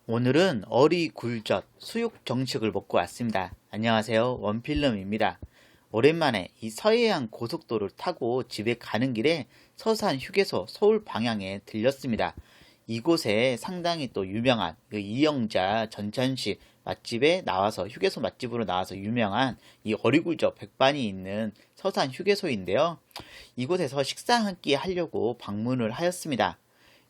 오늘은 어리굴젓 수육 정식을 먹고 왔습니다. 안녕하세요, 원필름입니다. 오랜만에 이 서해안 고속도로를 타고 집에 가는 길에 서산 휴게소 서울 방향에 들렸습니다. 이곳에 상당히 또 유명한 그 이영자 전천시 맛집에 나와서 휴게소 맛집으로 나와서 유명한 이 어리굴젓 백반이 있는 서산 휴게소인데요. 이곳에서 식사 한 끼 하려고 방문을 하였습니다.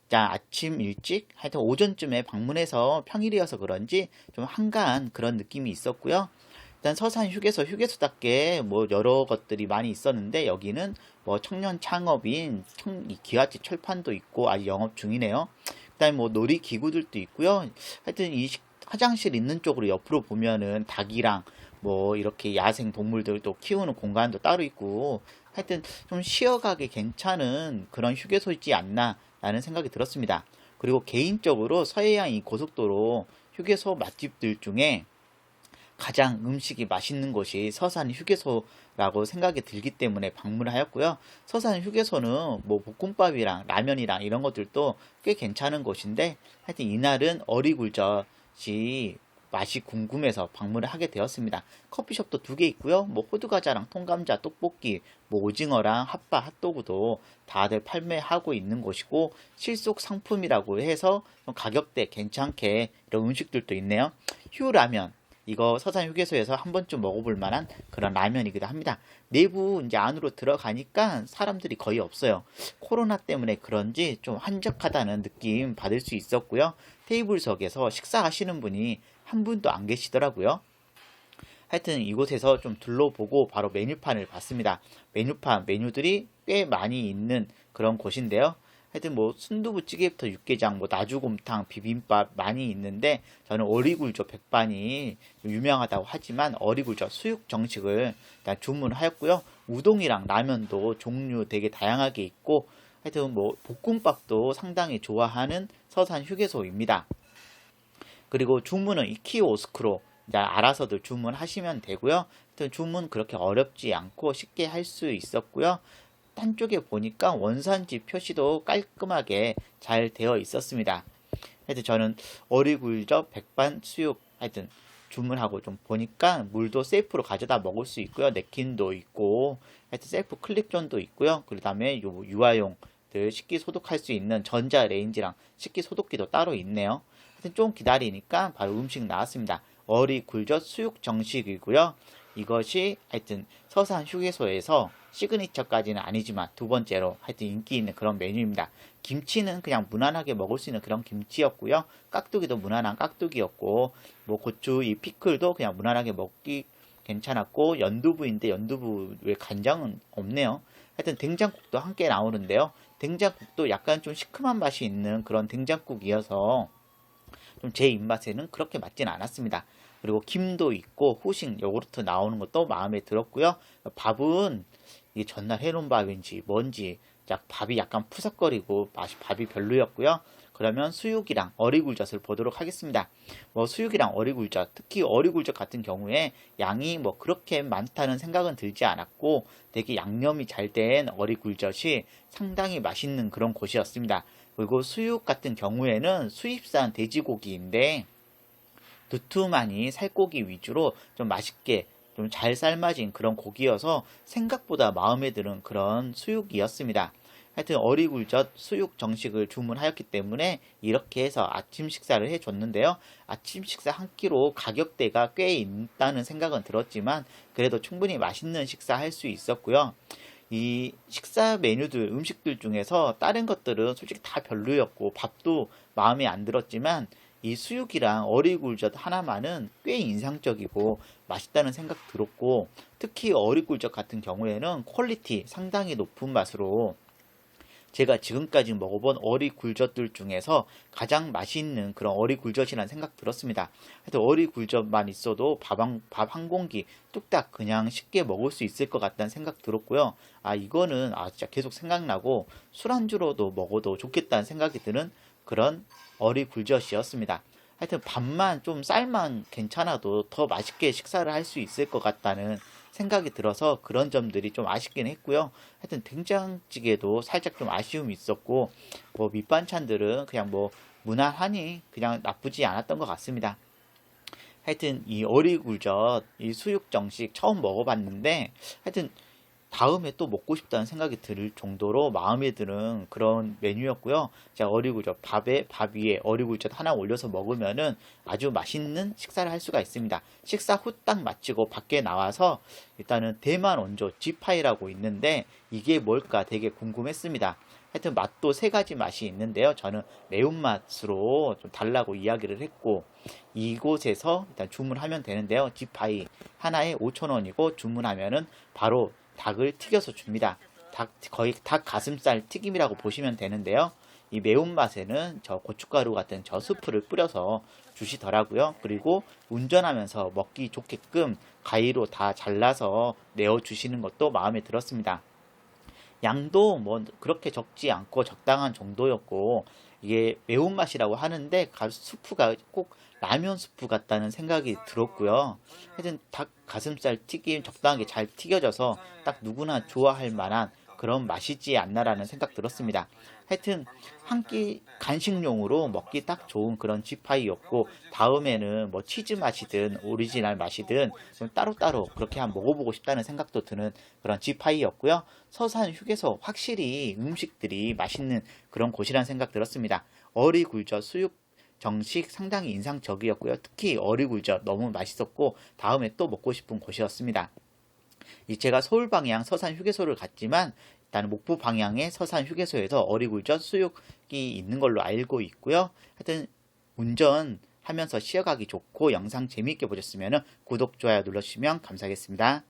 자, 아침 일찍, 하여튼 오전쯤에 방문해서 평일이어서 그런지 좀 한가한 그런 느낌이 있었고요. 일단 서산 휴게소답게 뭐 여러 것들이 많이 있었는데 여기는 뭐 청년 창업인 이 기와집 철판도 있고 아직 영업 중이네요. 그다음에 뭐 놀이기구들도 있고요. 하여튼 이 화장실 있는 쪽으로 옆으로 보면은 닭이랑 뭐 이렇게 야생 동물들도 키우는 공간도 따로 있고 하여튼 좀 쉬어가기 괜찮은 그런 휴게소이지 않나 라는 생각이 들었습니다. 그리고 개인적으로 서해안 이 고속도로 휴게소 맛집들 중에 가장 음식이 맛있는 곳이 서산 휴게소라고 생각이 들기 때문에 방문을 하였고요. 서산 휴게소는 뭐 볶음밥이랑 라면이랑 이런 것들도 꽤 괜찮은 곳인데 하여튼 이날은 어리굴젓이 맛이 궁금해서 방문을 하게 되었습니다. 커피숍도 2개 있고요. 뭐 호두과자랑 통감자, 떡볶이, 뭐 오징어랑 핫바, 핫도그도 다들 판매하고 있는 곳이고 실속 상품이라고 해서 좀 가격대 괜찮게 이런 음식들도 있네요. 휴라면 이거 서산 휴게소에서 한 번쯤 먹어볼 만한 그런 라면이기도 합니다. 내부 이제 안으로 들어가니까 사람들이 거의 없어요. 코로나 때문에 그런지 좀 한적하다는 느낌 받을 수 있었고요. 테이블석에서 식사하시는 분이 한 분도 안 계시더라고요. 하여튼 이곳에서 좀 둘러보고 바로 메뉴판을 봤습니다. 메뉴들이 꽤 많이 있는 그런 곳인데요. 하여튼 뭐 순두부찌개부터 육개장, 뭐 나주곰탕, 비빔밥 많이 있는데 저는 어리굴젓 백반이 유명하다고 하지만 어리굴젓 수육 정식을 일단 주문하였고요. 우동이랑 라면도 종류 되게 다양하게 있고 하여튼 뭐 볶음밥도 상당히 좋아하는 서산 휴게소입니다. 그리고 주문은 이 키오스크로 알아서들 주문하시면 되고요. 주문 그렇게 어렵지 않고 쉽게 할 수 있었고요. 딴 쪽에 보니까 원산지 표시도 깔끔하게 잘 되어 있었습니다. 하여튼 저는 어리굴젓 백반 수육 하여튼 주문하고 좀 보니까 물도 셀프로 가져다 먹을 수 있고요. 냅킨도 있고 하여튼 셀프 클립존도 있고요. 그 다음에 유아용들 식기 소독할 수 있는 전자레인지랑 식기 소독기도 따로 있네요. 하여튼 좀 기다리니까 바로 음식 나왔습니다. 어리굴젓 수육 정식이고요. 이것이 하여튼 서산 휴게소에서 시그니처까지는 아니지만 2번째로 하여튼 인기 있는 그런 메뉴입니다. 김치는 그냥 무난하게 먹을 수 있는 그런 김치였고요. 깍두기도 무난한 깍두기였고 뭐 고추 이 피클도 그냥 무난하게 먹기 괜찮았고 연두부인데 연두부에 간장은 없네요. 하여튼 된장국도 함께 나오는데요. 된장국도 약간 좀 시큼한 맛이 있는 그런 된장국이어서 좀 제 입맛에는 그렇게 맞진 않았습니다. 그리고 김도 있고 후식 요구르트 나오는 것도 마음에 들었고요. 밥은 이게 전날 해놓은 밥인지 뭔지 밥이 약간 푸석거리고 밥이 별로였고요. 그러면 수육이랑 어리굴젓을 보도록 하겠습니다. 뭐 수육이랑 어리굴젓, 특히 어리굴젓 같은 경우에 양이 뭐 그렇게 많다는 생각은 들지 않았고 되게 양념이 잘 된 어리굴젓이 상당히 맛있는 그런 곳이었습니다. 그리고 수육 같은 경우에는 수입산 돼지고기인데 두툼하니 살코기 위주로 좀 맛있게 좀 잘 삶아진 그런 고기여서 생각보다 마음에 드는 그런 수육이었습니다. 하여튼 어리굴젓 수육 정식을 주문하였기 때문에 이렇게 해서 아침 식사를 해줬는데요. 아침 식사 한 끼로 가격대가 꽤 있다는 생각은 들었지만 그래도 충분히 맛있는 식사 할 수 있었고요. 이 식사 메뉴들, 음식들 중에서 다른 것들은 솔직히 다 별로였고 밥도 마음에 안 들었지만 이 수육이랑 어리굴젓 하나만은 꽤 인상적이고 맛있다는 생각 들었고 특히 어리굴젓 같은 경우에는 퀄리티 상당히 높은 맛으로 제가 지금까지 먹어본 어리굴젓들 중에서 가장 맛있는 그런 어리굴젓이라는 생각 들었습니다. 하여튼 어리굴젓만 있어도 밥 한 공기 뚝딱 그냥 쉽게 먹을 수 있을 것 같다는 생각 들었고요. 이거는 진짜 계속 생각나고 술안주로도 먹어도 좋겠다는 생각이 드는 그런 어리굴젓이었습니다. 하여튼 밥만 좀 쌀만 괜찮아도 더 맛있게 식사를 할 수 있을 것 같다는 생각이 들어서 그런 점들이 좀 아쉽긴 했고요. 하여튼 된장찌개도 살짝 좀 아쉬움이 있었고 뭐 밑반찬들은 그냥 뭐 무난하니 그냥 나쁘지 않았던 것 같습니다. 하여튼 이 어리굴젓 이 수육 정식 처음 먹어봤는데 하여튼 다음에 또 먹고 싶다는 생각이 들 정도로 마음에 드는 그런 메뉴였고요. 제가 어리굴젓 밥 위에 어리굴젓 하나 올려서 먹으면은 아주 맛있는 식사를 할 수가 있습니다. 식사 후딱 마치고 밖에 나와서 일단은 대만 원조 지파이라고 있는데 이게 뭘까 되게 궁금했습니다. 하여튼 맛도 세 가지 맛이 있는데요. 저는 매운맛으로 좀 달라고 이야기를 했고 이곳에서 일단 주문하면 되는데요. 지파이 하나에 5,000원이고 주문하면은 바로 닭을 튀겨서 줍니다. 거의 닭 가슴살 튀김이라고 보시면 되는데요. 이 매운맛에는 저 고춧가루 같은 저 스프를 뿌려서 주시더라고요. 그리고 운전하면서 먹기 좋게끔 가위로 다 잘라서 내어주시는 것도 마음에 들었습니다. 양도 뭐 그렇게 적지 않고 적당한 정도였고 이게 매운맛이라고 하는데 수프가 꼭 라면 수프 같다는 생각이 들었고요. 하여튼 닭 가슴살 튀김 적당하게 잘 튀겨져서 딱 누구나 좋아할 만한 그런 맛이지 않나라는 생각 들었습니다. 하여튼 한 끼 간식용으로 먹기 딱 좋은 그런 지파이였고 다음에는 뭐 치즈 맛이든 오리지널 맛이든 좀 따로따로 그렇게 한번 먹어보고 싶다는 생각도 드는 그런 지파이였고요. 서산 휴게소 확실히 음식들이 맛있는 그런 곳이라는 생각 들었습니다. 어리굴젓 수육 정식 상당히 인상적이었고요. 특히 어리굴젓 너무 맛있었고 다음에 또 먹고 싶은 곳이었습니다. 제가 서울 방향 서산 휴게소를 갔지만 일단 목포 방향의 서산 휴게소에서 어리굴젓 수육이 있는 걸로 알고 있고요. 하여튼 운전하면서 쉬어가기 좋고 영상 재미있게 보셨으면 구독, 좋아요 눌러주시면 감사하겠습니다.